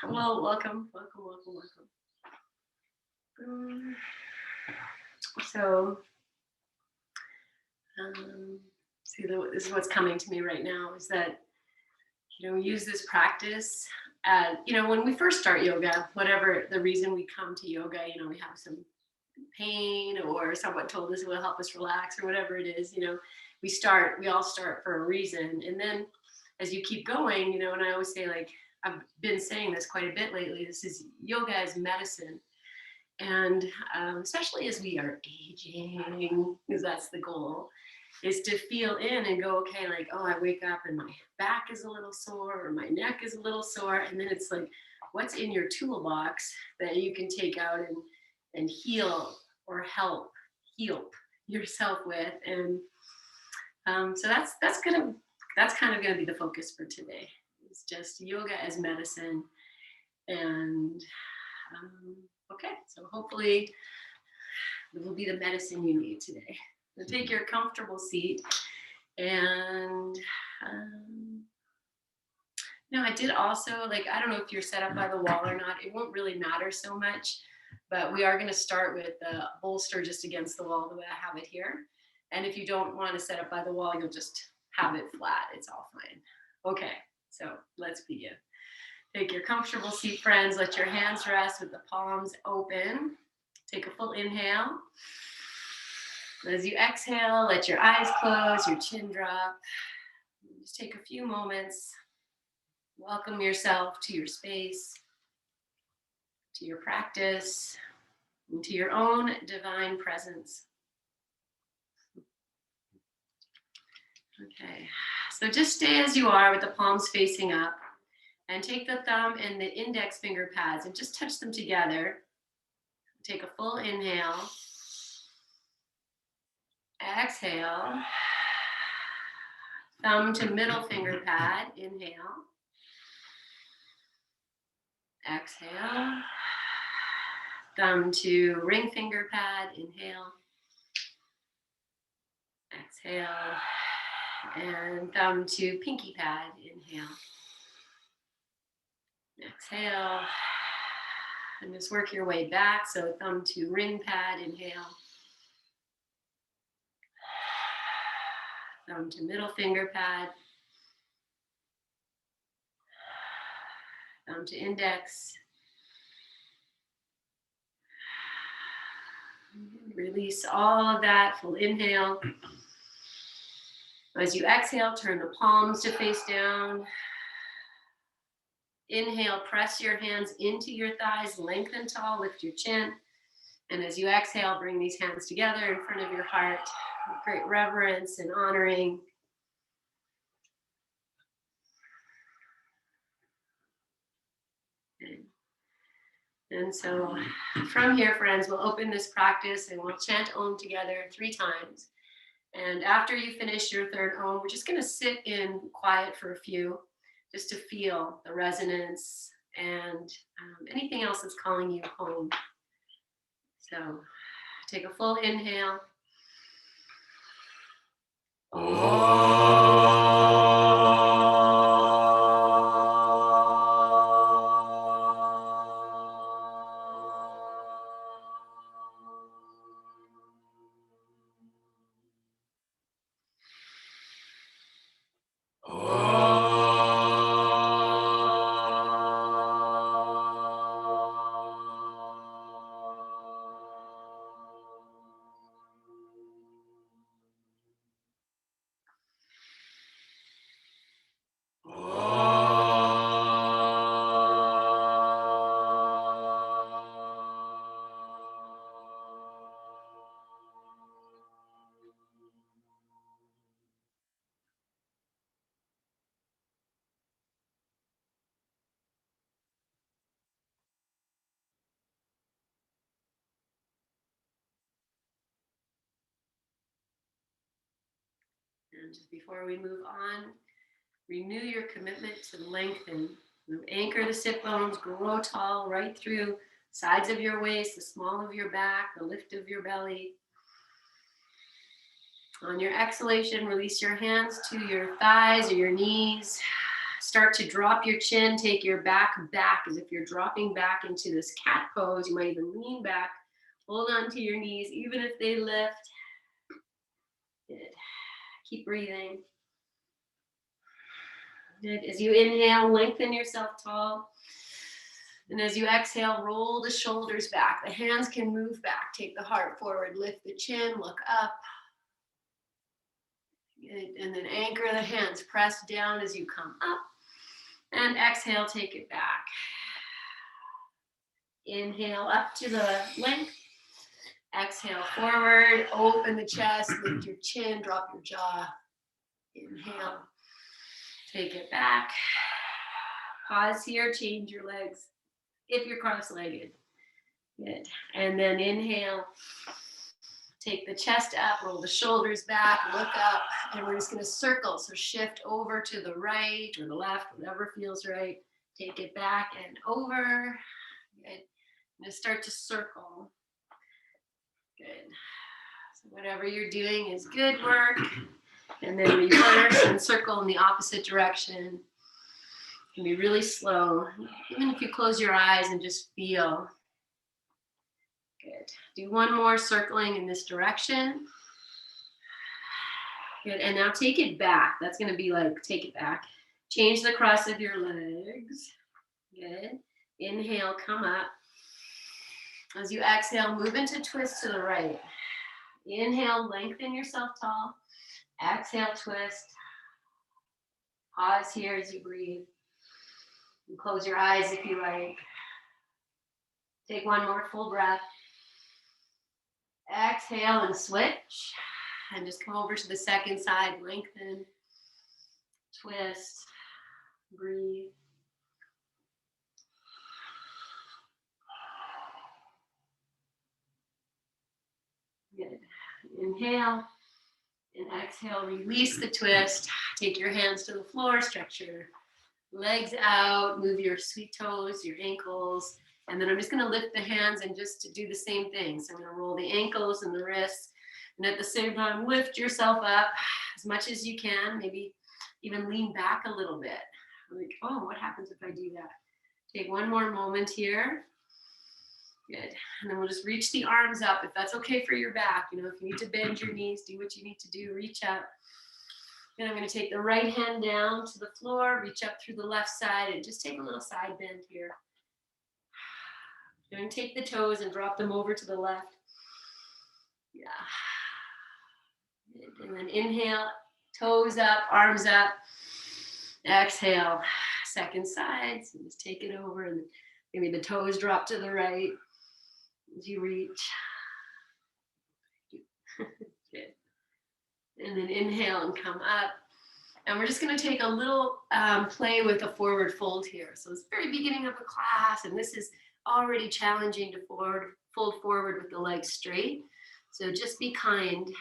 Well, welcome. So, see, this is what's coming to me right now is that, we use this practice as, when we first start yoga, whatever the reason we come to yoga, we have some pain or someone told us it will help us relax or whatever it is, we all start for a reason. And then as you keep going, and I always say, like, I've been saying this quite a bit lately, this is yoga as medicine. And especially as we are aging, because that's the goal, is to feel in and go, okay, like, oh, I wake up and my back is a little sore or my neck is a little sore. And then it's like, what's in your toolbox that you can take out and heal or help yourself with. And so that's kind of going to be the focus for today. It's just yoga as medicine. And okay, so hopefully it will be the medicine you need today. So take your comfortable seat. And I did also, like, I don't know if you're set up by the wall or not. It won't really matter so much, but we are going to start with the bolster just against the wall the way I have it here. And if you don't want to set up by the wall, you'll just have it flat. It's all fine. Okay, so let's begin. Take your comfortable seat, friends. Let your hands rest with the palms open. Take a full inhale. As you exhale, let your eyes close, your chin drop. Just take a few moments. Welcome yourself to your space, to your practice, and to your own divine presence. Okay, so just stay as you are with the palms facing up. And take the thumb and the index finger pads and just touch them together. Take a full inhale. Exhale. Thumb to middle finger pad. Inhale. Exhale. Thumb to ring finger pad. Inhale. Exhale. And thumb to pinky pad. Inhale. Exhale, and just work your way back. So thumb to ring pad, inhale. Thumb to middle finger pad. Thumb to index. Release all of that, full inhale. As you exhale, turn the palms to face down. Inhale, press your hands into your thighs, lengthen tall, lift your chin. And as you exhale, bring these hands together in front of your heart with great reverence and honoring. And so from here, friends, we'll open this practice and we'll chant Om together 3 times. And after you finish your third Om, we're just going to sit in quiet for a few, just to feel the resonance and anything else that's calling you home. So take a full inhale. And just before we move on, renew your commitment to lengthen. Anchor the sit bones, grow tall right through sides of your waist, the small of your back, the lift of your belly. On your exhalation, release your hands to your thighs or your knees. start to drop your chin, take your back as if you're dropping back into this cat pose. You might even lean back, hold on to your knees, even if they lift. Good. Keep breathing. Good. As you inhale, lengthen yourself tall. And as you exhale, roll the shoulders back. The hands can move back. Take the heart forward, lift the chin, look up. Good. And then anchor the hands, press down as you come up. And exhale, take it back. Inhale up to the length. Exhale forward, open the chest, lift your chin, drop your jaw. Inhale, take it back. Pause here, change your legs if you're cross-legged. Good. And then inhale, take the chest up, roll the shoulders back, look up, and we're just going to circle. So shift over to the right or the left, whatever feels right. Take it back and over. Good. I'm going to start to circle. Good. So whatever you're doing is good work. And then reverse and circle in the opposite direction. It can be really slow. Even if you close your eyes and just feel. Good. Do one more circling in this direction. Good. And now take it back. That's going to be like, take it back. Change the cross of your legs. Good. Inhale, come up. As you exhale, move into twist to the right. Inhale, lengthen yourself tall. Exhale, twist. Pause here as you breathe. And close your eyes if you like. Take one more full breath. Exhale and switch. And just come over to the second side. Lengthen. Twist. Breathe. Good. Inhale. And exhale, release the twist. Take your hands to the floor, stretch your legs out, move your sweet toes, your ankles. And then I'm just going to lift the hands and just to do the same thing. So I'm going to roll the ankles and the wrists. And at the same time, lift yourself up as much as you can. Maybe even lean back a little bit. Like, oh, what happens if I do that? Take one more moment here. Good. And then we'll just reach the arms up if that's okay for your back. You know, if you need to bend your knees, do what you need to do. Reach up. And I'm going to take the right hand down to the floor, reach up through the left side, and just take a little side bend here. And take the toes and drop them over to the left. Yeah. Good. And then inhale, toes up, arms up. Exhale, second side. So just take it over, and maybe the toes drop to the right. As you reach. Good. And then inhale and come up. And we're just going to take a little play with a forward fold here. So it's the very beginning of a class, and this is already challenging to fold forward with the legs straight. So just be kind.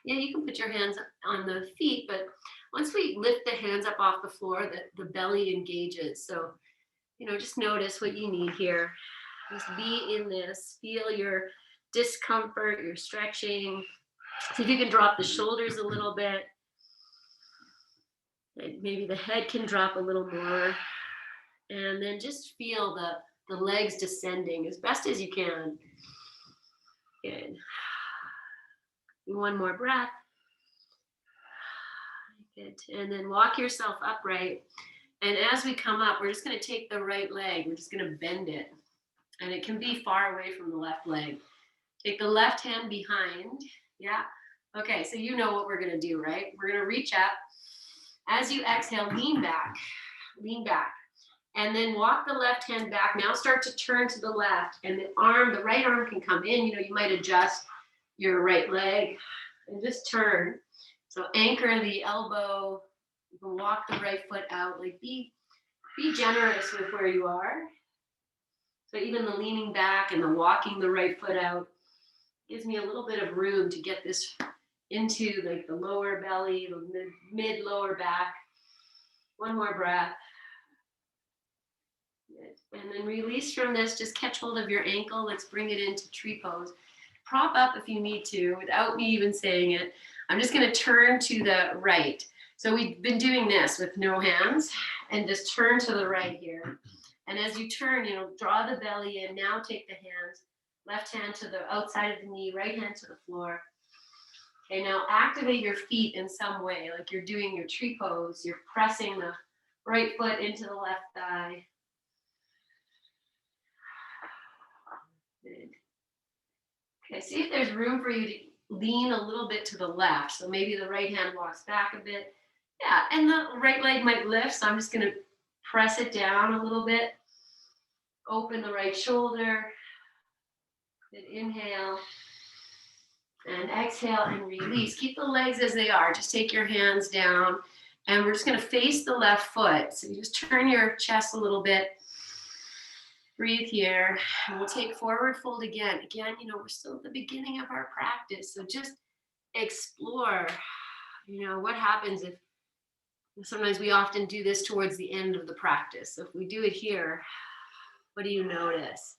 Yeah, you can put your hands on the feet, but once we lift the hands up off the floor, the belly engages. So, you know, just notice what you need here. Just be in this, feel your discomfort, your stretching. See if you can drop the shoulders a little bit. Maybe the head can drop a little more. And then just feel the legs descending as best as you can. Good. One more breath. Good. And then walk yourself upright. And as we come up, we're just going to take the right leg. We're just going to bend it. And it can be far away from the left leg. Take the left hand behind. Yeah. Okay, so you know what we're going to do, right? We're going to reach up. As you exhale, lean back. Lean back. And then walk the left hand back. Now start to turn to the left. And the right arm can come in. You know, you might adjust your right leg. And just turn. So anchor the elbow. You can walk the right foot out. Like be generous with where you are. So even the leaning back and the walking the right foot out gives me a little bit of room to get this into like the lower belly, the mid lower back. One more breath. Good. And then release from this, just catch hold of your ankle. Let's bring it into tree pose. Prop up if you need to without me even saying it. I'm just going to turn to the right. So we've been doing this with no hands. and just turn to the right here. And as you turn, you know, draw the belly in. Now take the hands, left hand to the outside of the knee, right hand to the floor. Okay, now activate your feet in some way, like you're doing your tree pose. You're pressing the right foot into the left thigh. Good. Okay, see if there's room for you to lean a little bit to the left. So maybe the right hand walks back a bit. Yeah, and the right leg might lift, so I'm just going to press it down a little bit. Open the right shoulder. Good. Inhale. And exhale and release. Keep the legs as they are. Just take your hands down. And we're just going to face the left foot. So you just turn your chest a little bit. Breathe here. And we'll take forward fold again. Again, you know, we're still at the beginning of our practice. So just explore, you know, what happens if sometimes we often do this towards the end of the practice. So if we do it here, what do you notice?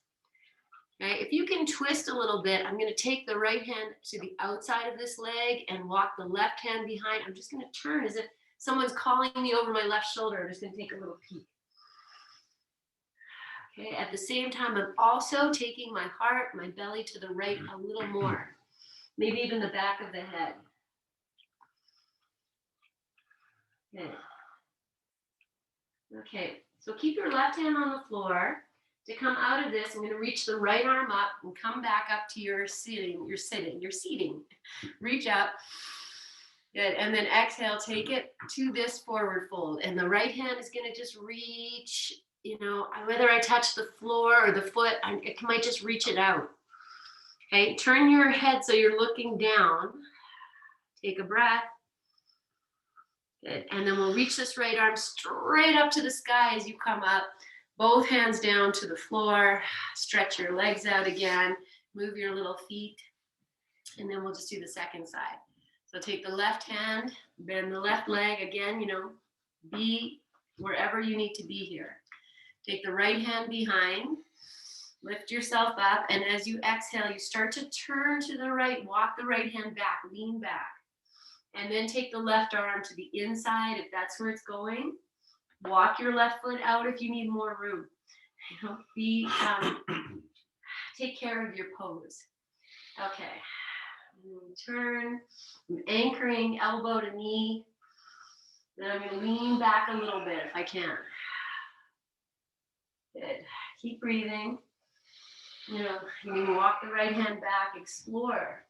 Okay, if you can twist a little bit, I'm going to take the right hand to the outside of this leg and walk the left hand behind. I'm just going to turn as if someone's calling me over my left shoulder. I'm just going to take a little peek. Okay, at the same time, I'm also taking my heart, my belly to the right a little more. Maybe even the back of the head. Okay. Okay, so keep your left hand on the floor. To come out of this, I'm going to reach the right arm up and come back up to your seating. Reach up. Good. And then exhale, take it to this forward fold. And the right hand is going to just reach, you know, whether I touch the floor or the foot, it might just reach it out. Okay, turn your head so you're looking down. Take a breath. Good. And then we'll reach this right arm straight up to the sky as you come up. Both hands down to the floor, stretch your legs out again, move your little feet, and then we'll just do the second side. So take the left hand, bend the left leg again, you know, be wherever you need to be here. Take the right hand behind, lift yourself up, and as you exhale, you start to turn to the right, walk the right hand back, lean back, and then take the left arm to the inside if that's where it's going. Walk your left foot out if you need more room. You know, take care of your pose. Okay. Turn. I'm anchoring elbow to knee. Then I'm going to lean back a little bit if I can. Good. Keep breathing. You know, you can walk the right hand back. Explore.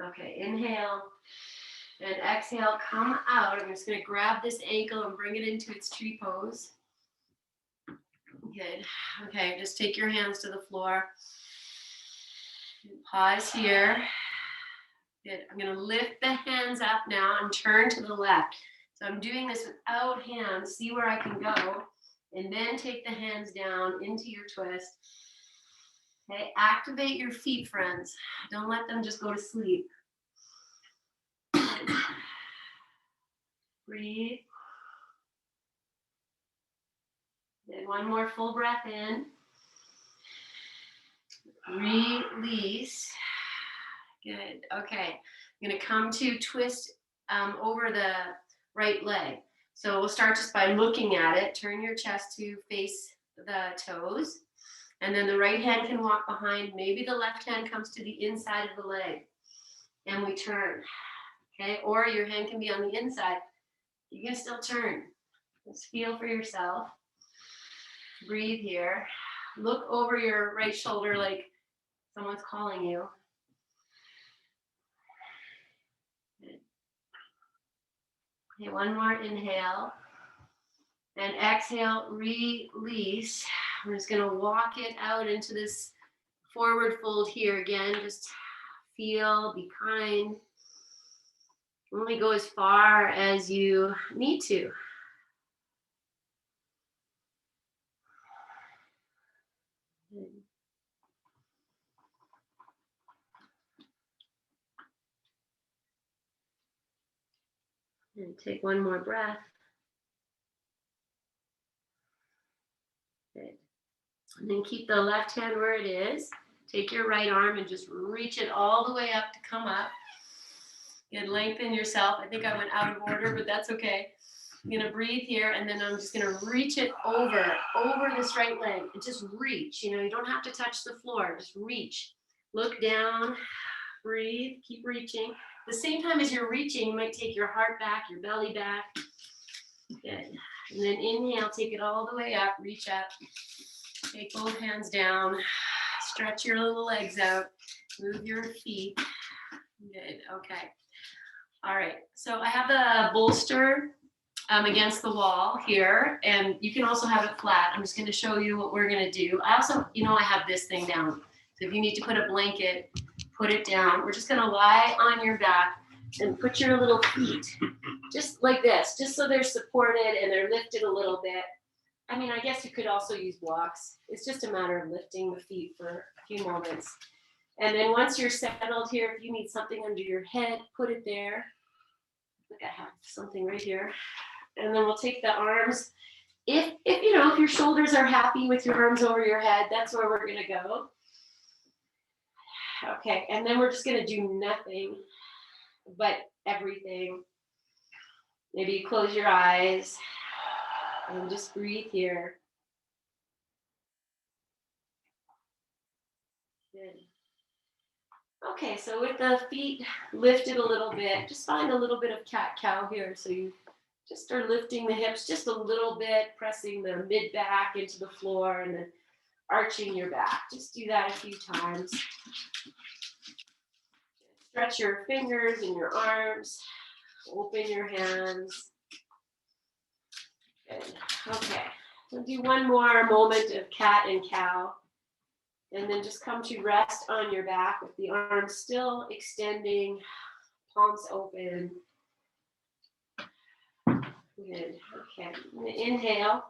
Okay. Inhale. And exhale, come out. I'm just going to grab this ankle and bring it into its tree pose. Good. Okay, just take your hands to the floor. Pause here. Good. I'm going to lift the hands up now and turn to the left. So I'm doing this without hands. See where I can go. And then take the hands down into your twist. Okay, activate your feet, friends. Don't let them just go to sleep. Breathe. Then one more full breath in. Release. Good. Okay. I'm going to come to twist over the right leg. So we'll start just by looking at it. Turn your chest to face the toes. And then the right hand can walk behind. Maybe the left hand comes to the inside of the leg. And we turn. Okay. Or your hand can be on the inside. You can still turn. Just feel for yourself. Breathe here. Look over your right shoulder like someone's calling you. Okay, one more inhale. And exhale, release. I'm just going to walk it out into this forward fold here again. Just feel, be kind. Only go as far as you need to. And take one more breath. Good. And then keep the left hand where it is. Take your right arm and just reach it all the way up to come up. Good, lengthen yourself. I think I went out of order, but that's okay. I'm gonna breathe here, and then I'm just gonna reach it over this right leg, and just reach. You know, you don't have to touch the floor, just reach. Look down, breathe, keep reaching. At the same time as you're reaching, you might take your heart back, your belly back. Good. And then inhale, take it all the way up, reach up. Take both hands down. Stretch your little legs out. Move your feet. Good. Okay. All right. So I have the bolster against the wall here, and you can also have it flat. I'm just going to show you what we're going to do. I also, I have this thing down. So if you need to put a blanket, put it down. We're just going to lie on your back and put your little feet just like this, just so they're supported and they're lifted a little bit. I mean, I guess you could also use blocks. It's just a matter of lifting the feet for a few moments. And then once you're settled here, if you need something under your head, put it there. Look, I have something right here. And then we'll take the arms. If your shoulders are happy with your arms over your head, that's where we're gonna go. Okay, and then we're just gonna do nothing but everything. Maybe you close your eyes and just breathe here. Good. Okay, so with the feet lifted a little bit, just find a little bit of cat-cow here. So you just are lifting the hips just a little bit, pressing the mid-back into the floor, and then arching your back. Just do that a few times. Stretch your fingers and your arms. Open your hands. Good. Okay, we'll do one more moment of cat and cow. And then just come to rest on your back with the arms still extending, palms open. Good. Okay. Inhale.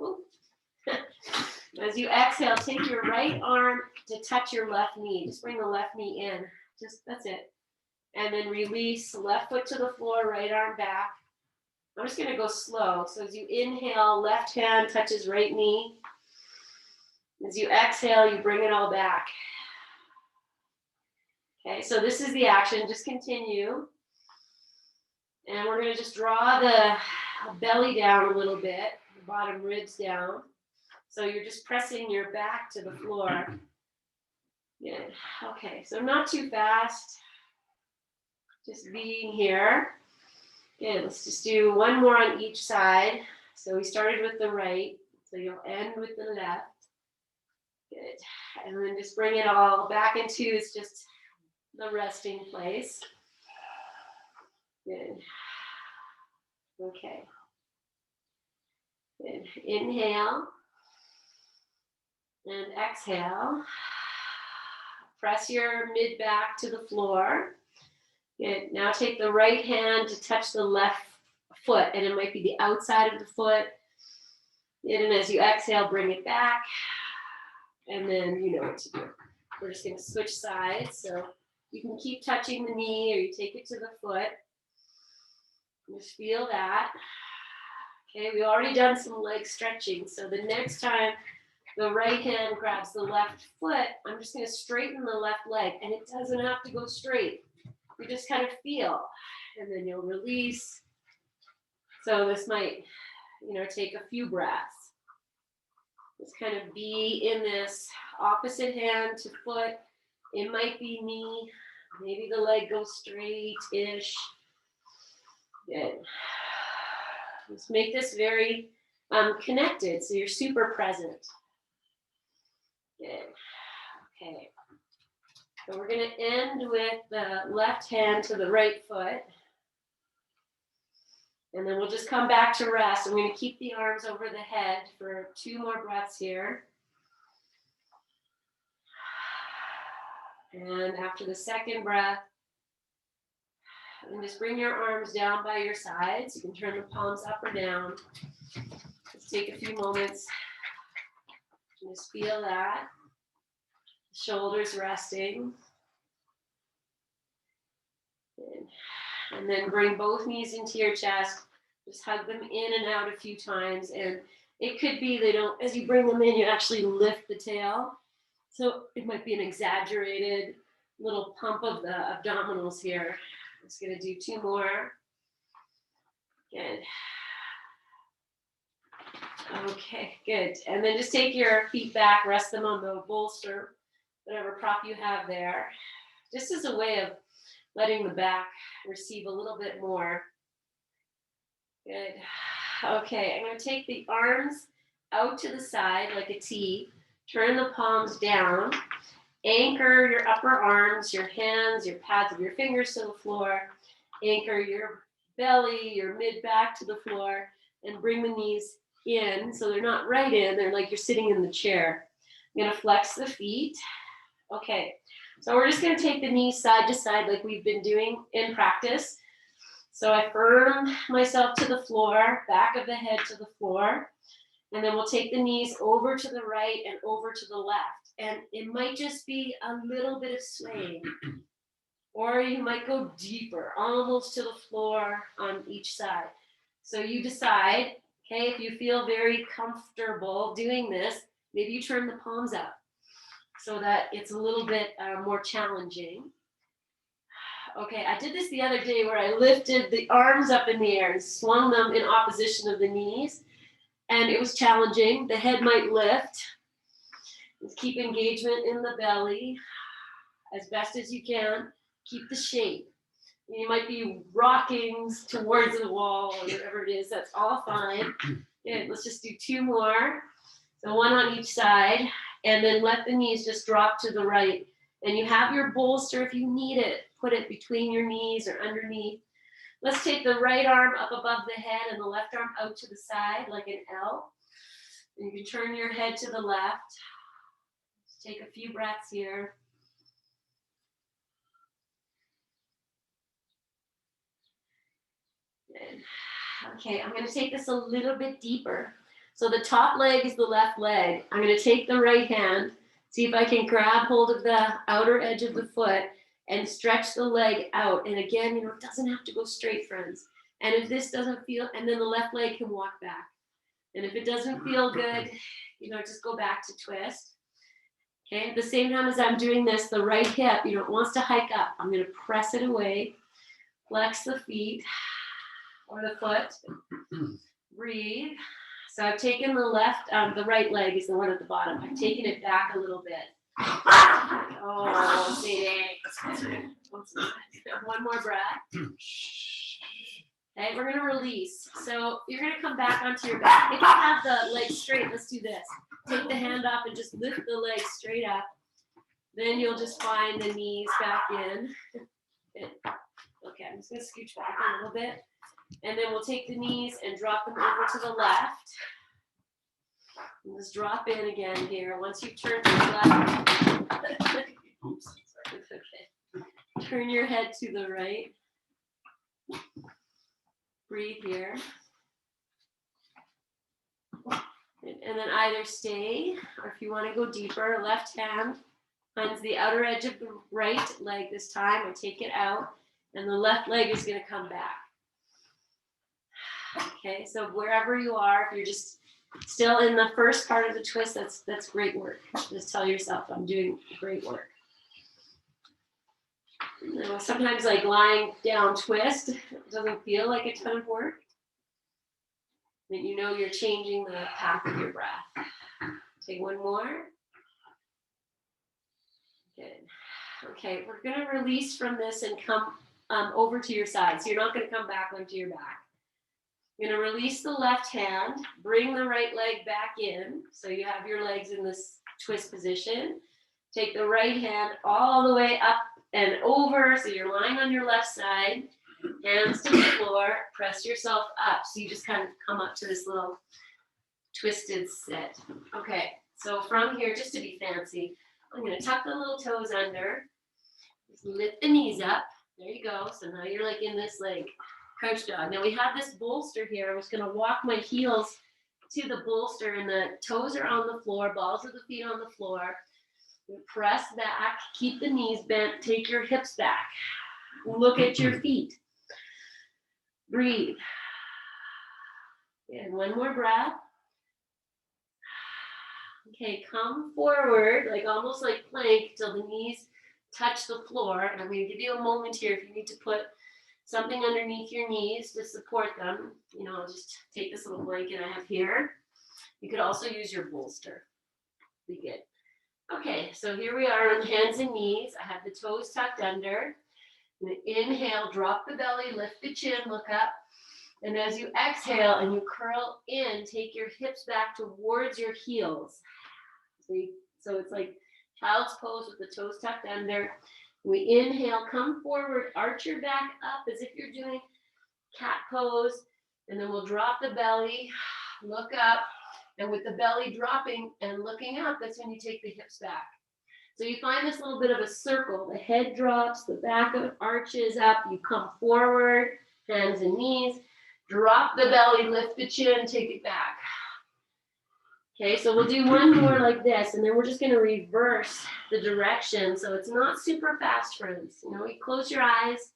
As you exhale, take your right arm to touch your left knee. Just bring the left knee in. That's it. And then release, left foot to the floor, right arm back. I'm just going to go slow. So as you inhale, left hand touches right knee. As you exhale, you bring it all back. Okay, so this is the action. Just continue. And we're going to just draw the belly down a little bit, the bottom ribs down. So you're just pressing your back to the floor. Good. Okay, so not too fast. Just being here. Good, let's just do one more on each side. So we started with the right, so you'll end with the left. Good. And then just bring it all back into it's just the resting place. Good. Okay. Good. Inhale and exhale. Press your mid back to the floor. Good. Now take the right hand to touch the left foot, and it might be the outside of the foot. Good. And as you exhale, bring it back. And then you know what to do. We're just going to switch sides. So you can keep touching the knee, or you take it to the foot. Just feel that. Okay, we already done some leg stretching. So the next time the right hand grabs the left foot, I'm just going to straighten the left leg. And it doesn't have to go straight. You just kind of feel. And then you'll release. So this might, take a few breaths. Just kind of be in this opposite hand to foot. It might be knee. Maybe the leg goes straight-ish. Good. Let's make this very connected, so you're super present. Good. Okay. So we're going to end with the left hand to the right foot. And then we'll just come back to rest. I'm going to keep the arms over the head for 2 more breaths here. And after the second breath, and just bring your arms down by your sides. You can turn the palms up or down. Let's take a few moments. Just feel that. Shoulders resting. And then bring both knees into your chest. Just hug them in and out a few times. And it could be as you bring them in, you actually lift the tail. So it might be an exaggerated little pump of the abdominals here. Just gonna do 2 more. Good. Okay, good. And then just take your feet back, rest them on the bolster, whatever prop you have there. Just as a way of letting the back receive a little bit more. Good. Okay, I'm going to take the arms out to the side like a T. Turn the palms down. Anchor your upper arms, your hands, your pads of your fingers to the floor. Anchor your belly, your mid-back to the floor, and bring the knees in. So they're not right in, they're like you're sitting in the chair. I'm going to flex the feet. Okay, so we're just going to take the knees side to side like we've been doing in practice. So I firm myself to the floor, back of the head to the floor, and then we'll take the knees over to the right and over to the left. And it might just be a little bit of swaying, or you might go deeper, almost to the floor on each side. So you decide, okay, if you feel very comfortable doing this, maybe you turn the palms up so that it's a little bit more challenging. Okay, I did this the other day where I lifted the arms up in the air and swung them in opposition of the knees. And it was challenging. The head might lift. Just keep engagement in the belly as best as you can. Keep the shape. You might be rocking towards the wall or whatever it is. That's all fine. Okay, let's just do 2 more. So 1 on each side. And then let the knees just drop to the right. And you have your bolster if you need it. Put it between your knees or underneath. Let's take the right arm up above the head and the left arm out to the side like an L. And you can turn your head to the left. Just take a few breaths here. Good. Okay, I'm going to take this a little bit deeper. So the top leg is the left leg. I'm going to take the right hand, see if I can grab hold of the outer edge of the foot and stretch the leg out. And again, it doesn't have to go straight, friends. And if this doesn't feel, and then the left leg can walk back. And if it doesn't feel good, just go back to twist. Okay, at the same time as I'm doing this, the right hip, wants to hike up. I'm going to press it away, flex the feet or the foot, breathe. So I've taken the right leg is the one at the bottom. I've taken it back a little bit. Oh, see, one more breath. Okay, we're going to release. So you're going to come back onto your back. If you have the legs straight, let's do this. Take the hand up and just lift the legs straight up. Then you'll just find the knees back in. Good. Okay, I'm just going to scooch back a little bit. And then we'll take the knees and drop them over to the left. And just drop in again here. Once you've turned to the left. Oops. Okay. Turn your head to the right. Breathe here. And then either stay, or if you want to go deeper, left hand finds the outer edge of the right leg this time. I take it out, and the left leg is going to come back. Okay, so wherever you are, if you're just still in the first part of the twist, that's great work. Just tell yourself, I'm doing great work. Sometimes like lying down twist doesn't feel like a ton of work. Then you're changing the path of your breath. Take 1 more. Good. Okay, we're going to release from this and come over to your side. So you're not going to come back onto your back. You're going to release the left hand, bring the right leg back in. So you have your legs in this twist position. Take the right hand all the way up and over. So you're lying on your left side, hands to the floor, press yourself up. So you just kind of come up to this little twisted sit. Okay, so from here, just to be fancy, I'm going to tuck the little toes under. Just lift the knees up. There you go. So now you're like in this like crouch dog. Now we have this bolster here. I'm just going to walk my heels to the bolster and the toes are on the floor, balls of the feet on the floor. Press back, keep the knees bent, take your hips back. Look at your feet. Breathe. And 1 more breath. Okay, come forward, like almost like plank till the knees touch the floor. And I'm going to give you a moment here if you need to put something underneath your knees to support them. You know, I'll just take this little blanket I have here. You could also use your bolster. Be good. Okay, so here we are on hands and knees. I have the toes tucked under. Inhale, drop the belly, lift the chin, look up. And as you exhale and you curl in, take your hips back towards your heels. So it's like child's pose with the toes tucked under. We inhale, come forward, arch your back up as if you're doing cat pose. And then we'll drop the belly, look up. And with the belly dropping and looking up, that's when you take the hips back. So you find this little bit of a circle. The head drops, the back arches up, you come forward, hands and knees, drop the belly, lift the chin, take it back. Okay, so we'll do one more like this, and then we're just gonna reverse the direction. So it's not super fast, friends. You know, you close your eyes,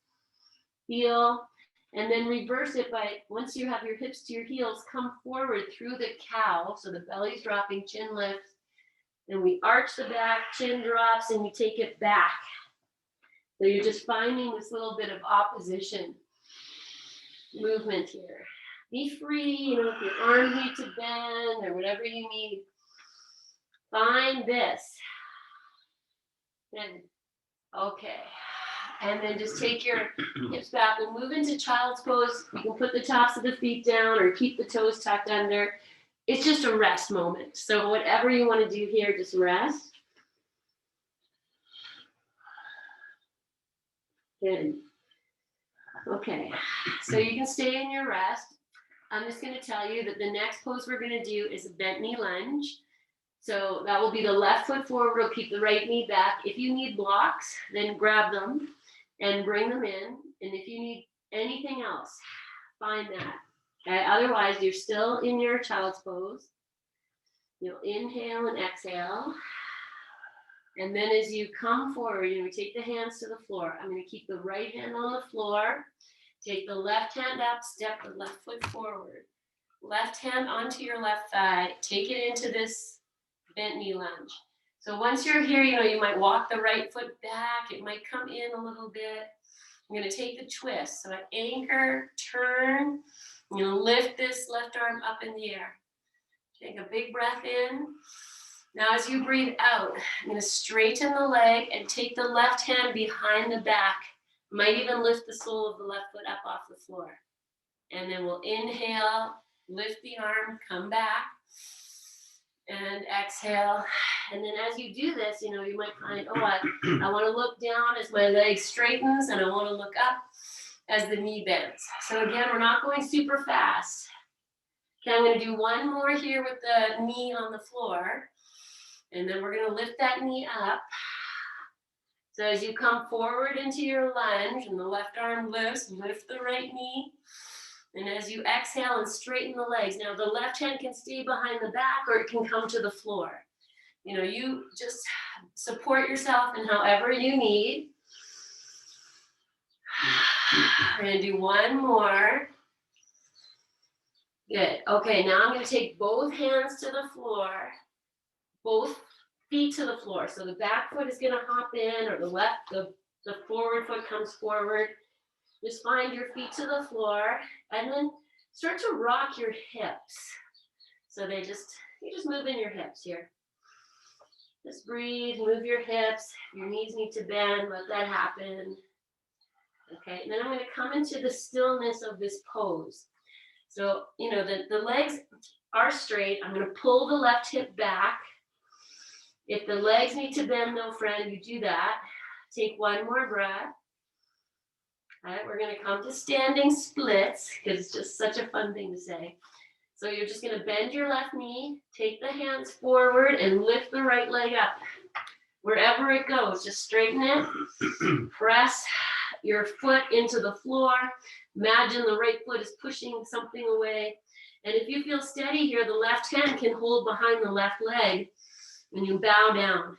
feel, and then reverse it by, once you have your hips to your heels, come forward through the cow. So the belly's dropping, chin lifts. Then we arch the back, chin drops, and you take it back. So you're just finding this little bit of opposition movement here. Be free, you know, if your arms need to bend or whatever you need. Find this. Good. Okay. And then just take your hips back. We'll move into child's pose. You can put the tops of the feet down or keep the toes tucked under. It's just a rest moment. So whatever you want to do here, just rest. Good. Okay, so you can stay in your rest. I'm just going to tell you that the next pose we're going to do is a bent knee lunge. So that will be the left foot forward. We'll keep the right knee back. If you need blocks, then grab them and bring them in. And if you need anything else, find that. Okay, otherwise you're still in your child's pose. You'll inhale and exhale. And then as you come forward, you take the hands to the floor. I'm going to keep the right hand on the floor. Take the left hand up, step the left foot forward. Left hand onto your left thigh. Take it into this bent knee lunge. So once you're here, you know, you might walk the right foot back. It might come in a little bit. I'm going to take the twist. So I anchor, turn. I'm going to lift this left arm up in the air. Take a big breath in. Now as you breathe out, I'm going to straighten the leg and take the left hand behind the back. Might even lift the sole of the left foot up off the floor. And then we'll inhale, lift the arm, come back, and exhale. And then as you do this, you know, you might find, oh, I want to look down as my leg straightens, and I want to look up as the knee bends. So again, we're not going super fast. Okay, I'm going to do one more here with the knee on the floor. And then we're going to lift that knee up. So as you come forward into your lunge and the left arm lifts, lift the right knee. And as you exhale and straighten the legs. Now the left hand can stay behind the back or it can come to the floor. You know, you just support yourself in however you need. We're going to do one more. Good. Okay, now I'm going to take both hands to the floor. Both feet to the floor. So the back foot is going to hop in, or the forward foot comes forward. Just find your feet to the floor and then start to rock your hips. So you just move in your hips here. Just breathe, move your hips. Your knees need to bend, let that happen. Okay, and then I'm going to come into the stillness of this pose. So, you know, the legs are straight. I'm going to pull the left hip back. If the legs need to bend, no friend, you do that. Take one more breath. All right, we're going to come to standing splits because it's just such a fun thing to say. So you're just going to bend your left knee, take the hands forward, and lift the right leg up. Wherever it goes, just straighten it. Press your foot into the floor. Imagine the right foot is pushing something away. And if you feel steady here, the left hand can hold behind the left leg. And you bow down,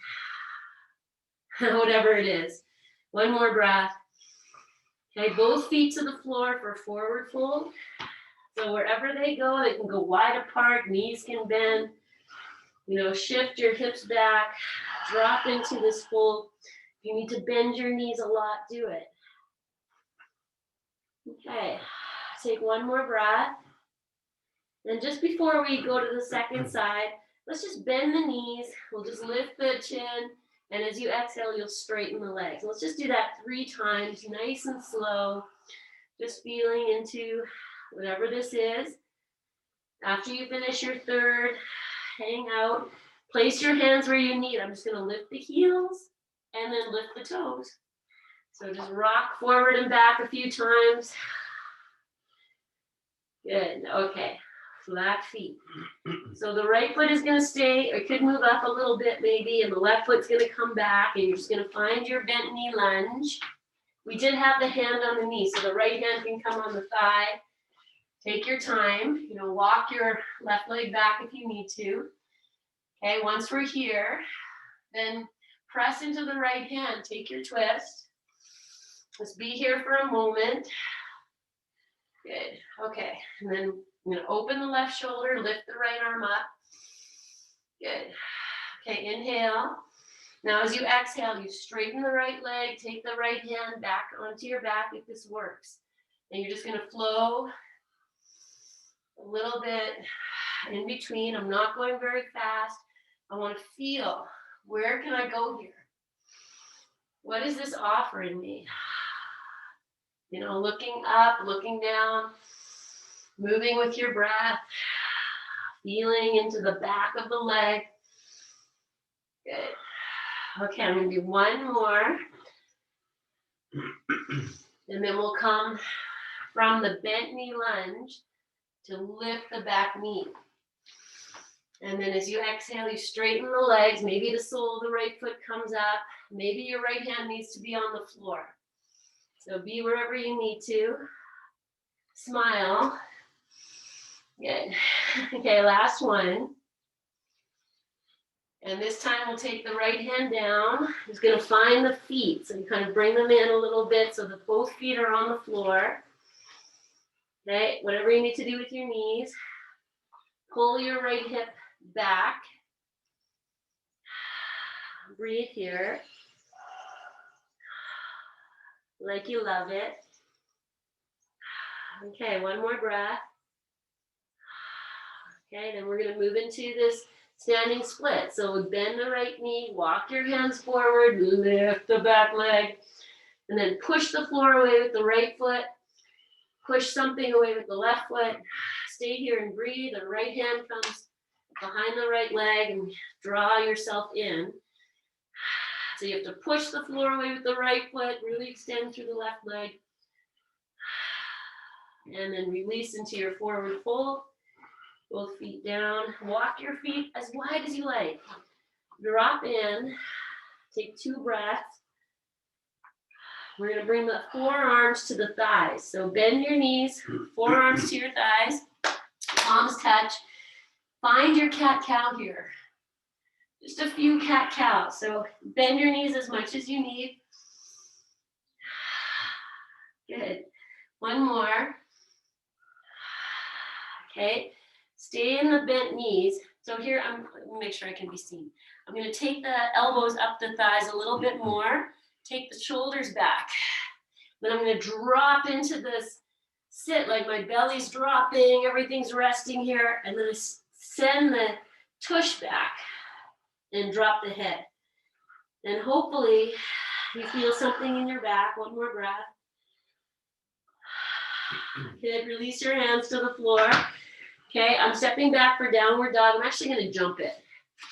whatever it is. One more breath. Okay, both feet to the floor for forward fold. So wherever they can go wide apart, knees can bend. You know, shift your hips back, drop into this fold. If you need to bend your knees a lot, do it. Okay, take one more breath. And just before we go to the second side, let's just bend the knees. We'll just lift the chin. And as you exhale, you'll straighten the legs. Let's just do that 3 times, nice and slow. Just feeling into whatever this is. After you finish your third, hang out. Place your hands where you need. I'm just going to lift the heels and then lift the toes. So just rock forward and back a few times. Good. Okay. Flat feet. So the right foot is going to stay, or could move up a little bit maybe, and the left foot's going to come back, and you're just going to find your bent knee lunge. We did have the hand on the knee, so the right hand can come on the thigh. Take your time. Walk your left leg back if you need to. Okay, once we're here, then press into the right hand. Take your twist. Let's be here for a moment. Good. Okay, and then I'm going to open the left shoulder, lift the right arm up. Good. Okay, inhale. Now as you exhale, you straighten the right leg, take the right hand back onto your back if this works. And you're just going to flow a little bit in between. I'm not going very fast. I want to feel, where can I go here? What is this offering me? Looking up, looking down, moving with your breath, feeling into the back of the leg. Good. Okay, I'm going to do one more. And then we'll come from the bent knee lunge to lift the back knee. And then as you exhale, you straighten the legs. Maybe the sole of the right foot comes up. Maybe your right hand needs to be on the floor. So be wherever you need to. Smile. Good. Okay, last one. And this time we'll take the right hand down. Just going to find the feet. So you kind of bring them in a little bit so that both feet are on the floor. Okay, whatever you need to do with your knees. Pull your right hip back. Breathe here. Like you love it. Okay, one more breath. Okay, then we're going to move into this standing split. So bend the right knee, walk your hands forward, lift the back leg, and then push the floor away with the right foot. Push something away with the left foot. Stay here and breathe. The right hand comes behind the right leg and draw yourself in. So you have to push the floor away with the right foot, really extend through the left leg. And then release into your forward fold. Both feet down. Walk your feet as wide as you like. Drop in. Take 2 breaths. We're going to bring the forearms to the thighs. So bend your knees, forearms to your thighs, palms touch. Find your cat-cow here. Just a few cat-cows. So bend your knees as much as you need. Good. One more. Okay. Stay in the bent knees. So here, let me make sure I can be seen. I'm going to take the elbows up the thighs a little bit more. Take the shoulders back. Then I'm going to drop into this sit, like my belly's dropping, everything's resting here. And then I send the tush back and drop the head. And hopefully you feel something in your back. One more breath. Good. Release your hands to the floor. Okay, I'm stepping back for downward dog. I'm actually going to jump it,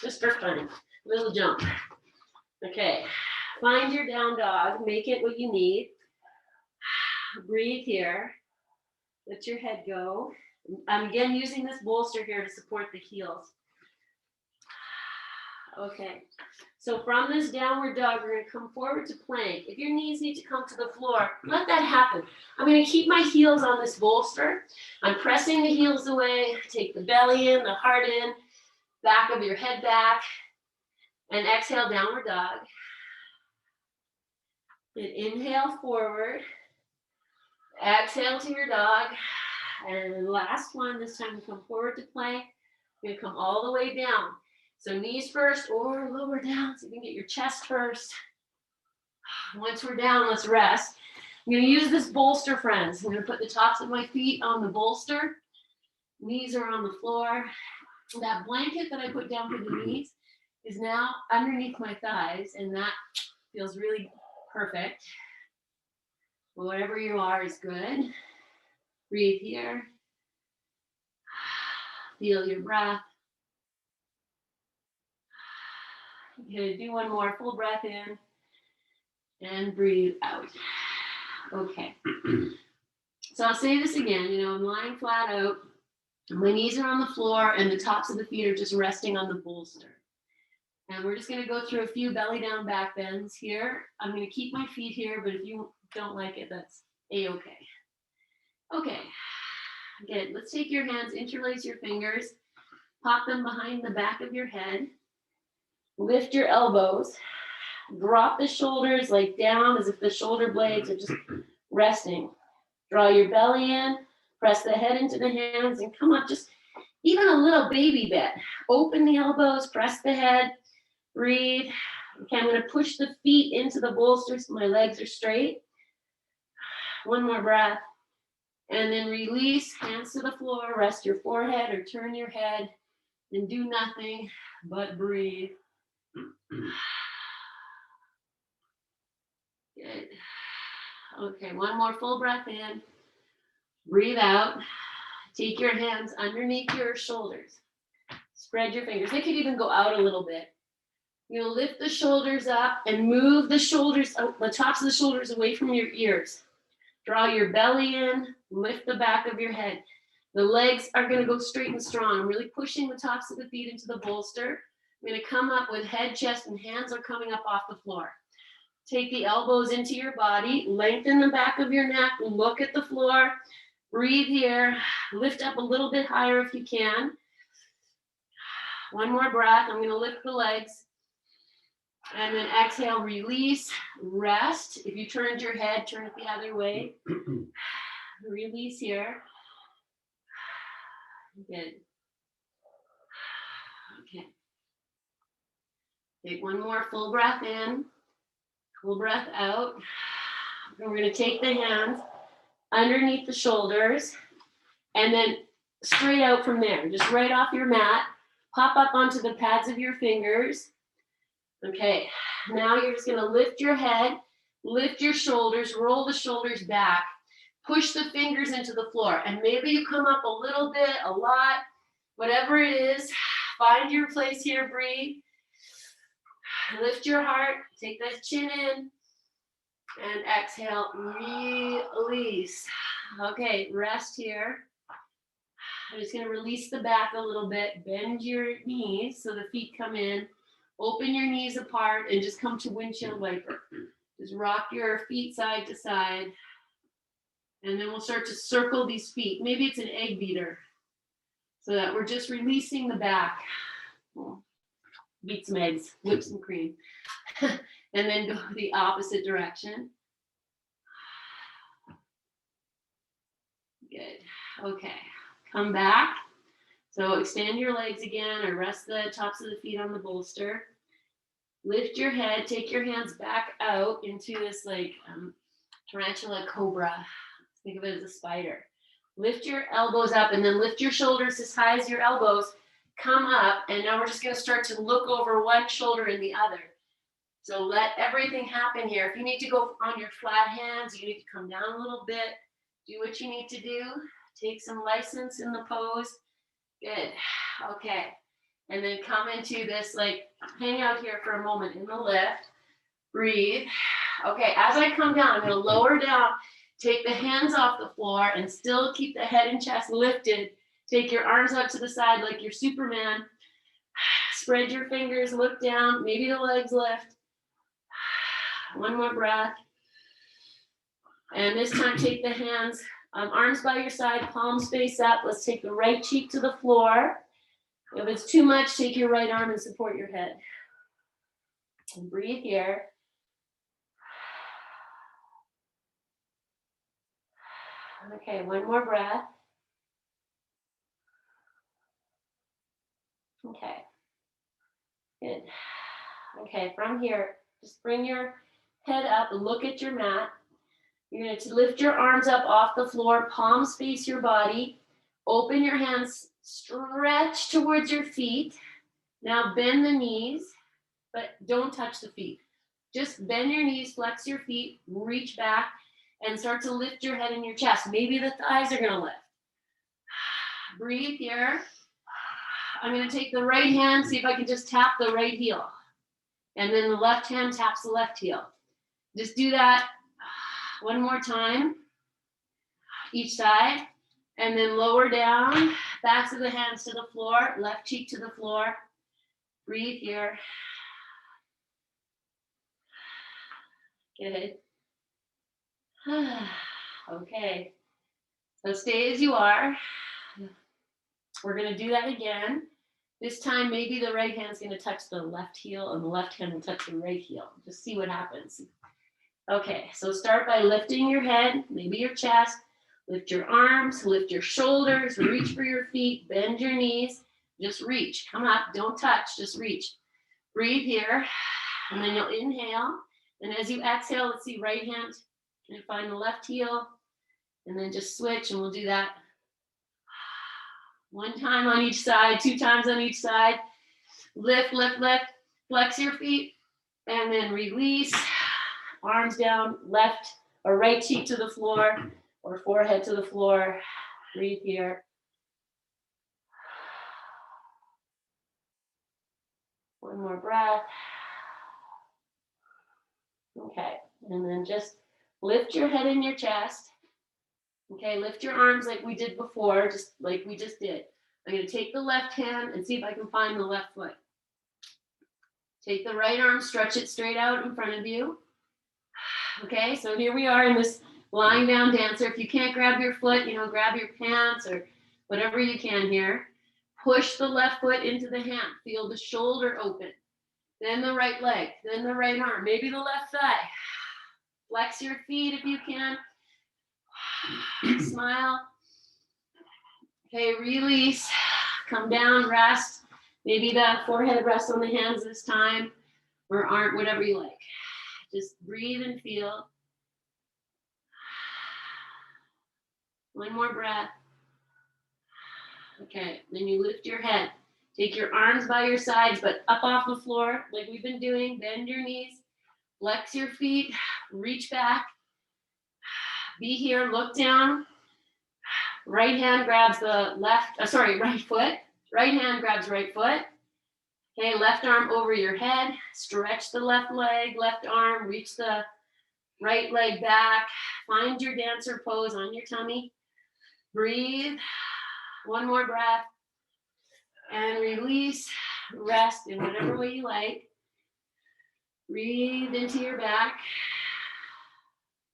just for fun. Little jump. Okay, find your down dog. Make it what you need. Breathe here. Let your head go. I'm again using this bolster here to support the heels. Okay, so from this downward dog, we're going to come forward to plank. If your knees need to come to the floor, let that happen. I'm going to keep my heels on this bolster. I'm pressing the heels away. Take the belly in, the heart in, back of your head back, and exhale, downward dog. And inhale forward. Exhale to your dog. And last one, this time we come forward to plank. We're going to come all the way down. So knees first or lower down so you can get your chest first. Once we're down, let's rest. I'm gonna use this bolster, friends. I'm gonna put the tops of my feet on the bolster. Knees are on the floor. That blanket that I put down for the knees is now underneath my thighs, and that feels really perfect. Wherever you are is good. Breathe here. Feel your breath. Okay, do one more full breath in and breathe out. Okay. So I'll say this again, I'm lying flat out. My knees are on the floor and the tops of the feet are just resting on the bolster. And we're just going to go through a few belly down back bends here. I'm going to keep my feet here, but if you don't like it, that's a-okay. Okay, good. Let's take your hands, interlace your fingers, pop them behind the back of your head, lift your elbows, drop the shoulders like down as if the shoulder blades are just resting. Draw your belly in, press the head into the hands, and come up just even a little baby bit. Open the elbows, press the head, breathe. Okay, I'm going to push the feet into the bolster so my legs are straight. One more breath. And then release, hands to the floor, rest your forehead or turn your head, and do nothing but breathe. Good. Okay, one more full breath in. Breathe out. Take your hands underneath your shoulders. Spread your fingers. They could even go out a little bit. Lift the shoulders up and move the shoulders, the tops of the shoulders away from your ears. Draw your belly in, lift the back of your head. The legs are going to go straight and strong. I'm really pushing the tops of the feet into the bolster. I'm going to come up with head, chest, and hands are coming up off the floor. Take the elbows into your body, lengthen the back of your neck, look at the floor, breathe here, lift up a little bit higher if you can. One more breath. I'm going to lift the legs. And then exhale, release, rest. If you turned your head, turn it the other way. Release here. Good. Okay. Take one more full breath in, full breath out. And we're going to take the hands underneath the shoulders and then straight out from there, just right off your mat. Pop up onto the pads of your fingers. Okay, now you're just going to lift your head, lift your shoulders, roll the shoulders back, push the fingers into the floor, and maybe you come up a little bit, a lot, whatever it is. Find your place here, breathe. Lift your heart, take that chin in, and exhale, release. Okay, rest here. I'm just going to release the back a little bit, bend your knees so the feet come in. Open your knees apart and just come to windshield wiper. Just rock your feet side to side. And then we'll start to circle these feet. Maybe it's an egg beater. So that we're just releasing the back. Beat some eggs, whip some cream. And then go the opposite direction. Good. Okay. Come back. So extend your legs again or rest the tops of the feet on the bolster. Lift your head, take your hands back out into this like tarantula cobra. Think of it as a spider. Lift your elbows up and then lift your shoulders as high as your elbows. Come up, and now we're just going to start to look over one shoulder and the other. So let everything happen here. If you need to go on your flat hands, you need to come down a little bit. Do what you need to do. Take some license in the pose. Good. Okay. And then come into this, like, hang out here for a moment in the lift. Breathe. Okay, as I come down, I'm going to lower down. Take the hands off the floor and still keep the head and chest lifted. Take your arms up to the side like you're Superman. Spread your fingers, look down. Maybe the legs lift. One more breath. And this time, take the hands, arms by your side, palms face up. Let's take the right cheek to the floor. If it's too much, take your right arm and support your head. And breathe here. Okay, one more breath. Okay, good. Okay, from here, just bring your head up, look at your mat. You're going to lift your arms up off the floor, palms face your body. Open your hands, stretch towards your feet. Now bend the knees, but don't touch the feet. Just bend your knees, flex your feet, reach back, and start to lift your head and your chest. Maybe the thighs are going to lift. Breathe here. I'm going to take the right hand, see if I can just tap the right heel. And then the left hand taps the left heel. Just do that one more time, each side. And then lower down, backs of the hands to the floor, left cheek to the floor. Breathe here. Good. Okay. So stay as you are. We're going to do that again. This time, maybe the right hand's going to touch the left heel and the left hand will touch the right heel. Just see what happens. Okay, so start by lifting your head, maybe your chest, lift your arms, lift your shoulders, reach for your feet, bend your knees, just reach. Come up, don't touch, just reach. Breathe here, and then you'll inhale. And as you exhale, let's see, right hand, can you find the left heel? And then just switch, and we'll do that one time on each side, 2 times on each side. Lift, lift, lift, flex your feet, and then release. Arms down, left or right cheek to the floor or forehead to the floor. Breathe here. One more breath. Okay, and then just lift your head and your chest. Okay, lift your arms like we did before, just like we just did. I'm going to take the left hand and see if I can find the left foot. Take the right arm, stretch it straight out in front of you. Okay, so here we are in this lying down dancer. If you can't grab your foot, grab your pants or whatever you can here. Push the left foot into the hand. Feel the shoulder open. Then the right leg, then the right arm, maybe the left thigh. Flex your feet if you can. Smile. Okay, release. Come down, rest. Maybe the forehead rests on the hands this time, or aren't, whatever you like. Just breathe and feel. One more breath. Okay, then you lift your head. Take your arms by your sides, but up off the floor, like we've been doing. Bend your knees, flex your feet, reach back. Be here, look down. Right hand grabs the right foot. Right hand grabs right foot. Okay, left arm over your head. Stretch the left leg, left arm, reach the right leg back. Find your dancer pose on your tummy. Breathe. One more breath. And release. Rest in whatever way you like. Breathe into your back.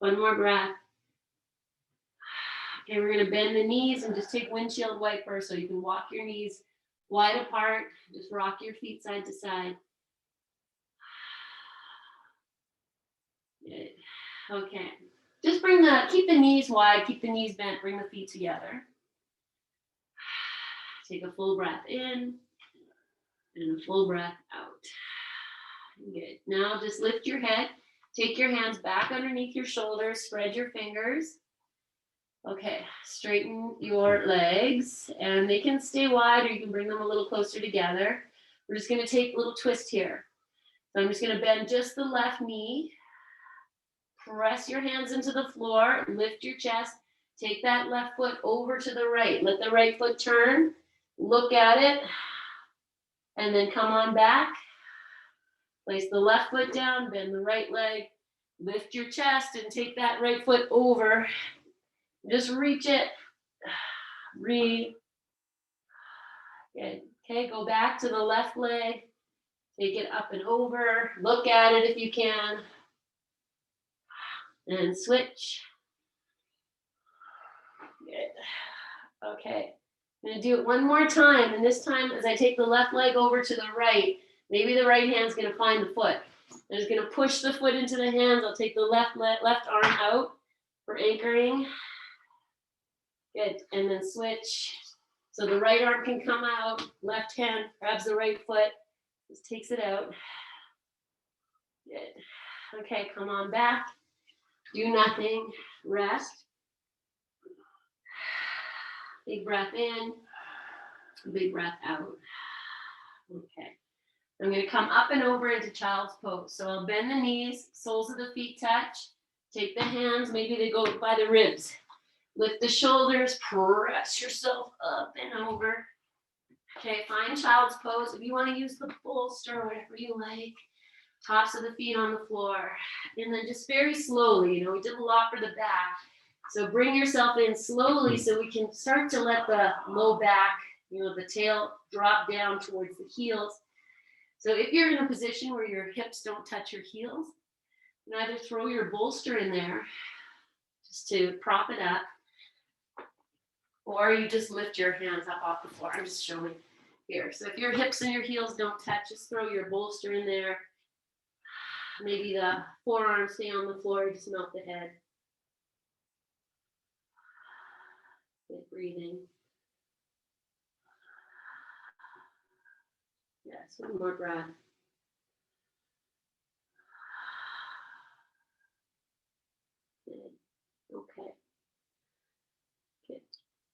One more breath. Okay, we're going to bend the knees and just take windshield wiper so you can walk your knees wide apart. Just rock your feet side to side. Good. Okay. Just keep the knees wide, keep the knees bent, bring the feet together. Take a full breath in and a full breath out. Good. Now just lift your head. Take your hands back underneath your shoulders. Spread your fingers. Okay, straighten your legs, and they can stay wide or you can bring them a little closer together. We're just going to take a little twist here. So I'm just going to bend just the left knee. Press your hands into the floor, lift your chest. Take that left foot over to the right. Let the right foot turn. Look at it, and then come on back. Place the left foot down, bend the right leg. Lift your chest and take that right foot over. Just reach it. Breathe. Good. Okay, go back to the left leg. Take it up and over. Look at it if you can. And switch. Good. Okay. I'm going to do it one more time. And this time, as I take the left leg over to the right, maybe the right hand's going to find the foot. I'm just going to push the foot into the hands. I'll take the left arm out for anchoring. Good. And then switch. So the right arm can come out. Left hand grabs the right foot. Just takes it out. Good. Okay, come on back. Do nothing, rest. Big breath in, big breath out. Okay. I'm going to come up and over into child's pose. So I'll bend the knees, soles of the feet touch. Take the hands, maybe they go by the ribs. Lift the shoulders, press yourself up and over. Okay, find child's pose. If you want to use the bolster, whatever you like. Tops of the feet on the floor. And then just very slowly, we did a lot for the back. So bring yourself in slowly so we can start to let the low back, the tail drop down towards the heels. So if you're in a position where your hips don't touch your heels, you can either throw your bolster in there just to prop it up, or you just lift your hands up off the floor. I'm just showing here. So if your hips and your heels don't touch, just throw your bolster in there. Maybe the forearms stay on the floor, just melt the head. Good breathing. Yes, one more breath. Good. Okay. Good.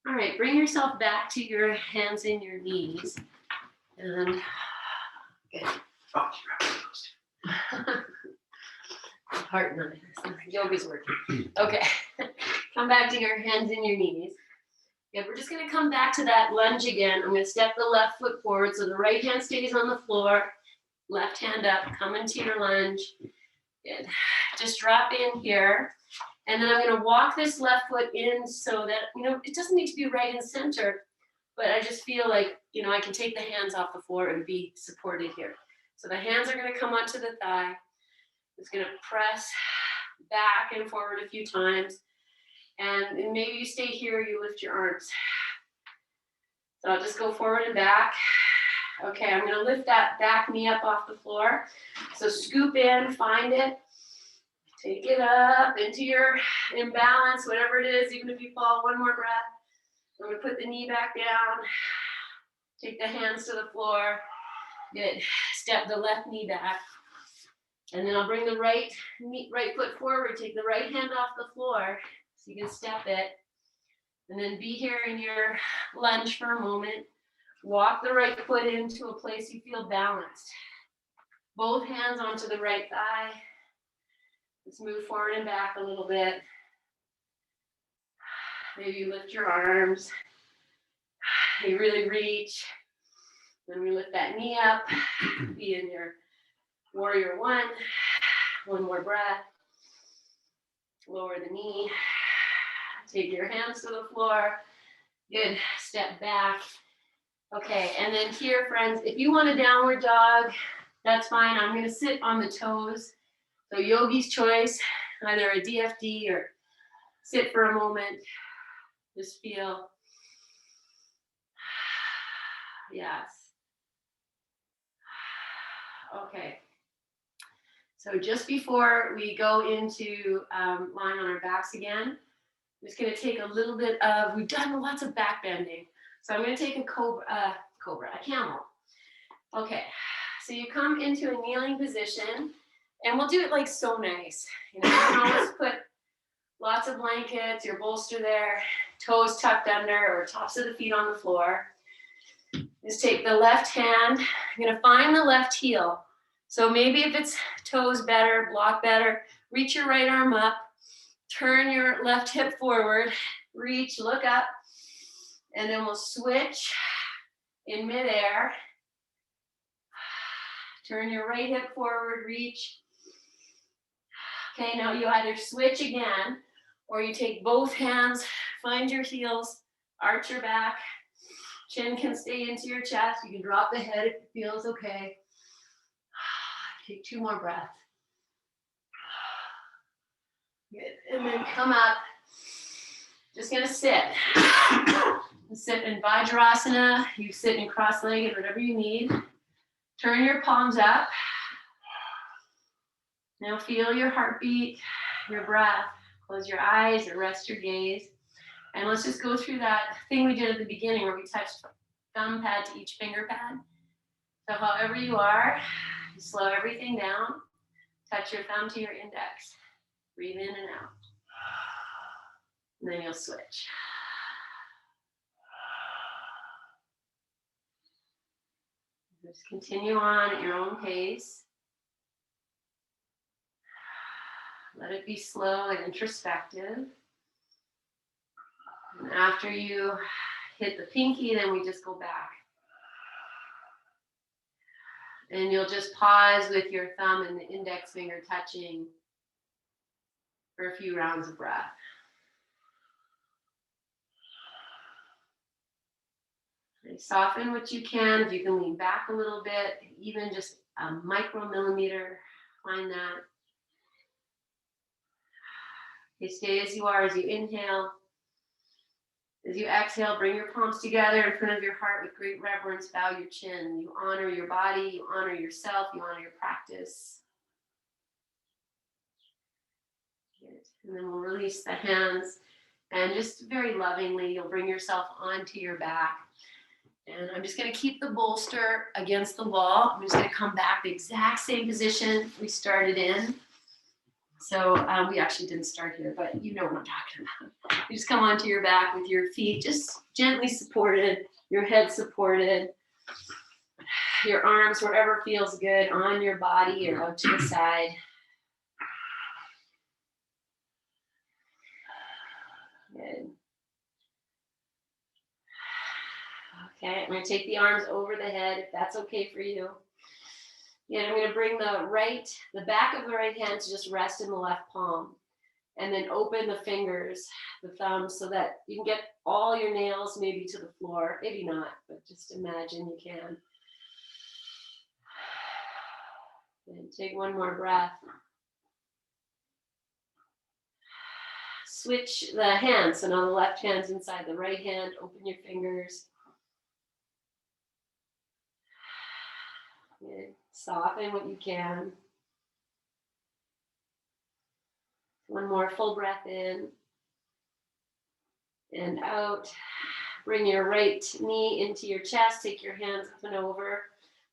All right, bring yourself back to your hands and your knees. And good. Oh, you're Heart none. Yoga's working. Okay. Come back to your hands and your knees. Good. We're just going to come back to that lunge again. I'm going to step the left foot forward so the right hand stays on the floor. Left hand up. Come into your lunge. Good. Just drop in here. And then I'm going to walk this left foot in so that, it doesn't need to be right in center, but I just feel like, I can take the hands off the floor and be supported here. So the hands are going to come onto the thigh. It's going to press back and forward a few times. And maybe you stay here, you lift your arms. So I'll just go forward and back. Okay, I'm going to lift that back knee up off the floor. So scoop in, find it. Take it up into your imbalance, whatever it is, even if you fall. One more breath. I'm going to put the knee back down. Take the hands to the floor. Good. Step the left knee back. And then I'll bring the right foot forward. Take the right hand off the floor so you can step it. And then be here in your lunge for a moment. Walk the right foot into a place you feel balanced. Both hands onto the right thigh. Let's move forward and back a little bit. Maybe you lift your arms. You really reach. Then we lift that knee up. Be in your warrior one. One more breath. Lower the knee. Take your hands to the floor. Good. Step back. Okay, and then here, friends, if you want a downward dog, that's fine. I'm going to sit on the toes. So yogi's choice, either a DFD or sit for a moment. Just feel. Yes. Okay. So just before we go into lying on our backs again, I'm just going to take a little bit of, we've done lots of back bending. So I'm going to take a a camel. Okay, so you come into a kneeling position, and we'll do it like so nice. You can always put lots of blankets, your bolster there, toes tucked under, or tops of the feet on the floor. Just take the left hand. I'm going to find the left heel. So maybe if it's toes better, block better, reach your right arm up, turn your left hip forward, reach, look up, and then we'll switch in midair. Turn your right hip forward, reach. Okay, now you either switch again, or you take both hands, find your heels, arch your back. Chin can stay into your chest. You can drop the head if it feels okay. Take 2 more breaths. Good. And then come up. Just gonna sit. Sit in Vajrasana. You sit in cross-legged, whatever you need. Turn your palms up. Now feel your heartbeat, your breath. Close your eyes or rest your gaze. And let's just go through that thing we did at the beginning where we touched thumb pad to each finger pad. So however you are, slow everything down. Touch your thumb to your index. Breathe in and out. And then you'll switch. Just continue on at your own pace. Let it be slow and introspective. And after you hit the pinky, then we just go back. And you'll just pause with your thumb and the index finger touching for a few rounds of breath. And soften what you can. If you can lean back a little bit, even just a micromillimeter, find that. Okay, stay as you are as you inhale. As you exhale, bring your palms together in front of your heart with great reverence. Bow your chin. You honor your body, you honor yourself, you honor your practice. Good. And then we'll release the hands. And just very lovingly, you'll bring yourself onto your back. And I'm just going to keep the bolster against the wall. I'm just going to come back the exact same position we started in. So we actually didn't start here, but you know what I'm talking about. You just come onto your back with your feet just gently supported, your head supported, your arms wherever feels good on your body or out to the side. Good. Okay, I'm going to take the arms over the head if that's okay for you. And I'm going to bring the back of the right hand to just rest in the left palm. And then open the fingers, the thumbs, so that you can get all your nails maybe to the floor. Maybe not, but just imagine you can. And take one more breath. Switch the hands. So now the left hand's inside the right hand. Open your fingers. Good. Soften what you can. One more full breath in and out. Bring your right knee into your chest. Take your hands up and over.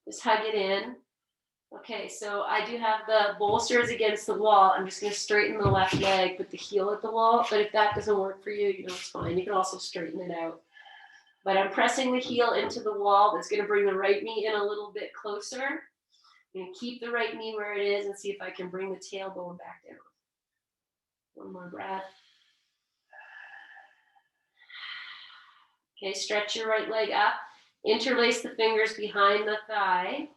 Just hug it in. Okay, so I do have the bolsters against the wall. I'm just going to straighten the left leg, put the heel at the wall. But if that doesn't work for you, it's fine. You can also straighten it out. But I'm pressing the heel into the wall. That's going to bring the right knee in a little bit closer. I'm going to keep the right knee where it is and see if I can bring the tailbone back down. One more breath. Okay, stretch your right leg up. Interlace the fingers behind the thigh.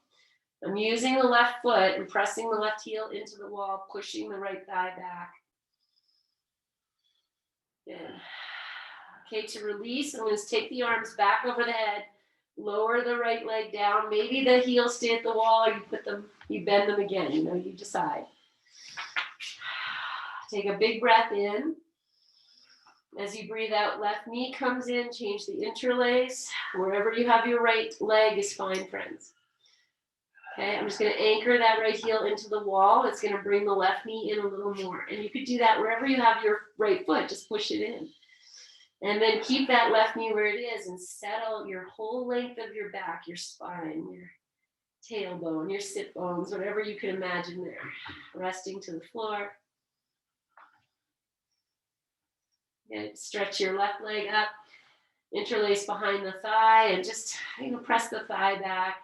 I'm using the left foot and pressing the left heel into the wall, pushing the right thigh back. Good. Okay, to release, I'm going to take the arms back over the head, lower the right leg down. Maybe the heels stay at the wall, or you bend them again. You decide. Take a big breath in. As you breathe out, left knee comes in, change the interlace. Wherever you have your right leg is fine, friends. Okay, I'm just going to anchor that right heel into the wall. It's going to bring the left knee in a little more. And you could do that wherever you have your right foot, just push it in. And then keep that left knee where it is and settle your whole length of your back, your spine, your tailbone, your sit bones, whatever you can imagine there. Resting to the floor. Good. Stretch your left leg up, interlace behind the thigh, and just press the thigh back.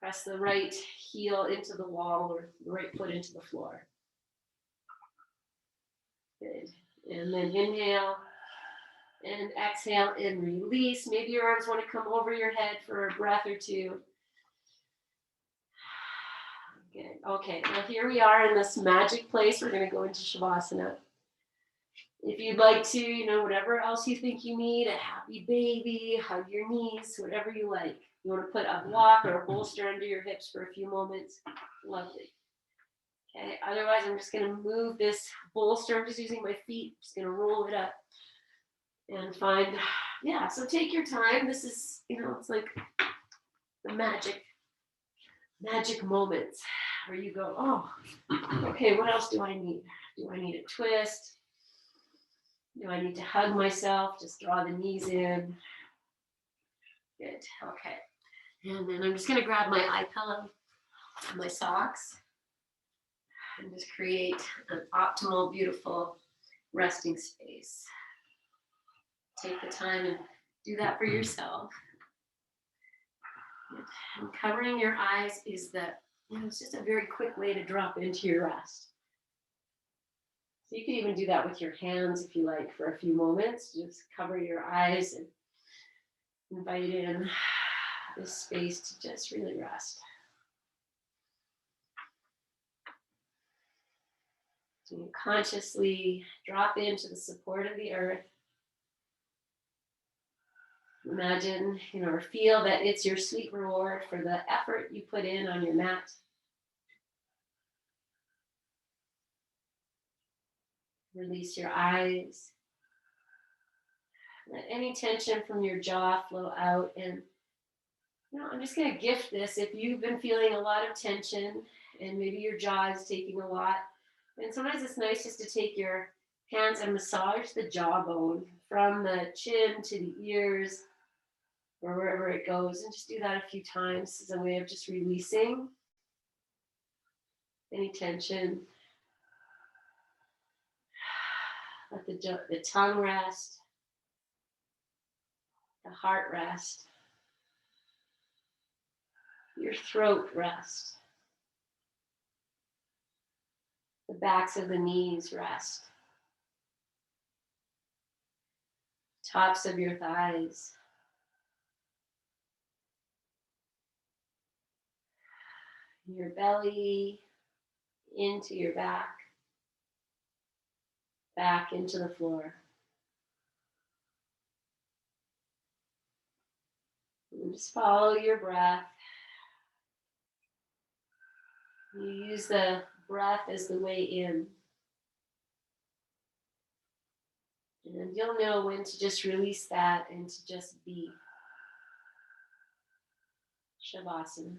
Press the right heel into the wall or the right foot into the floor. Good. And then inhale and exhale and release. Maybe your arms want to come over your head for a breath or two. Good. Okay, now here we are in this magic place. We're going to go into Shavasana. If you'd like to, whatever else you think you need, a happy baby, hug your knees, whatever you like. You want to put a block or a bolster under your hips for a few moments. Lovely. Okay, otherwise I'm just going to move this bolster. I'm just using my feet. I'm just going to roll it up and find, so take your time. This is, it's like the magic moments where you go, oh, okay, what else do I need? Do I need a twist? Do I need to hug myself? Just draw the knees in. Good. Okay. And then I'm just going to grab my eye pillow and my socks. And just create an optimal, beautiful resting space. Take the time and do that for yourself. And covering your eyes is it's just a very quick way to drop into your rest. So you can even do that with your hands if you like for a few moments. Just cover your eyes and invite in this space to just really rest. So you consciously drop into the support of the earth. Imagine, or feel that it's your sweet reward for the effort you put in on your mat. Release your eyes. Let any tension from your jaw flow out. And I'm just going to gift this. If you've been feeling a lot of tension and maybe your jaw is taking a lot, and sometimes it's nice just to take your hands and massage the jawbone from the chin to the ears or wherever it goes, and just do that a few times as a way of just releasing any tension. Let the tongue rest, the heart rest, your throat rest, the backs of the knees rest, tops of your thighs, your belly into your back into the floor. And just follow your breath. You use the breath as the way in. And you'll know when to just release that and to just be. Shavasana.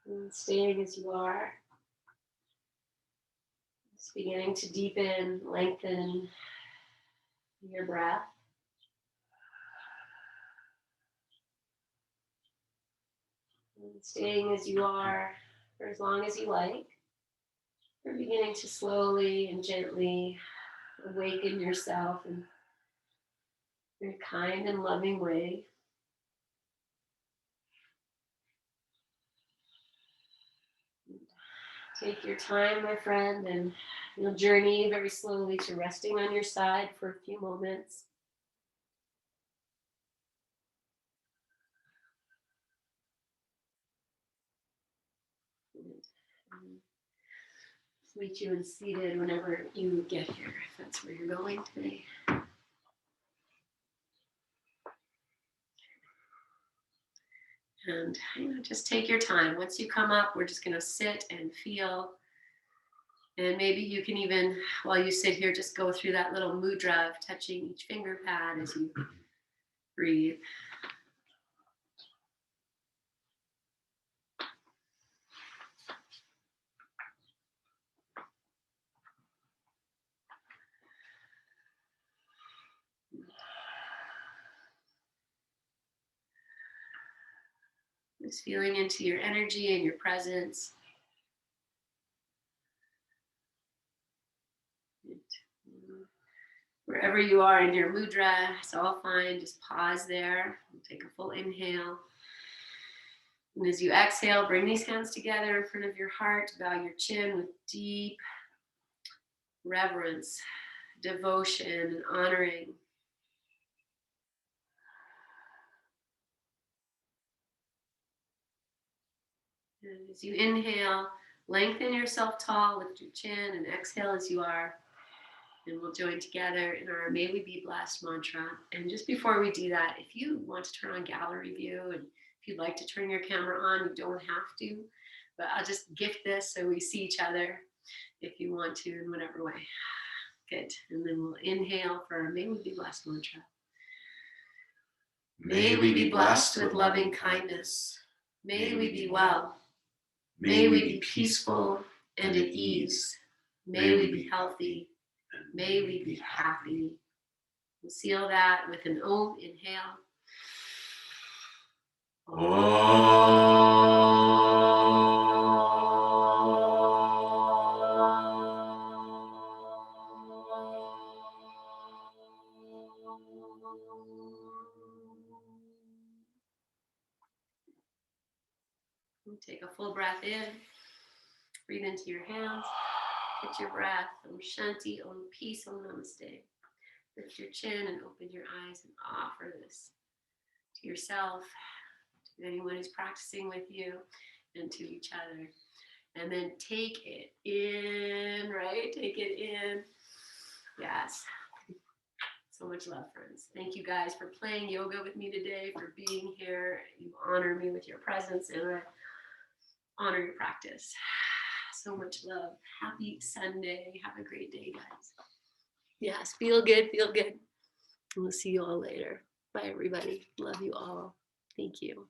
And staying as you are. Just beginning to deepen, lengthen your breath. And staying as you are for as long as you like. You're beginning to slowly and gently awaken yourself in a very kind and loving way. Take your time, my friend, and you'll journey very slowly to resting on your side for a few moments. Meet you and seated whenever you get here, if that's where you're going today. And just take your time. Once you come up, we're just going to sit and feel. And maybe you can even, while you sit here, just go through that little mudra of touching each finger pad as you Breathe. Just feeling into your energy and your presence. Wherever you are in your mudra, it's all fine. Just pause there. Take a full inhale. And as you exhale, bring these hands together in front of your heart. Bow your chin with deep reverence, devotion, and honoring. And as you inhale, lengthen yourself tall, lift your chin, and exhale as you are. And we'll join together in our May We Be Blessed mantra. And just before we do that, if you want to turn on gallery view, and if you'd like to turn your camera on, you don't have to. But I'll just gift this so we see each other if you want to in whatever way. Good. And then we'll inhale for our May We Be Blessed mantra. May we be blessed with loving kindness. May we be well. May we be peaceful and at ease. May we be healthy. May we be happy. We'll seal that with an Om. Inhale. Take a full breath in. Breathe into your hands. Catch your breath. Om Shanti, Om Peace, Om Namaste. Lift your chin and open your eyes and offer this to yourself, to anyone who's practicing with you, and to each other. And then take it in, right? Take it in. Yes. So much love, friends. Thank you guys for playing yoga with me today, for being here. You honor me with your presence, and I honor your practice. So much love. Happy Sunday. Have a great day, guys. Yes, feel good, feel good. We'll see you all later. Bye, everybody. Love you all. Thank you.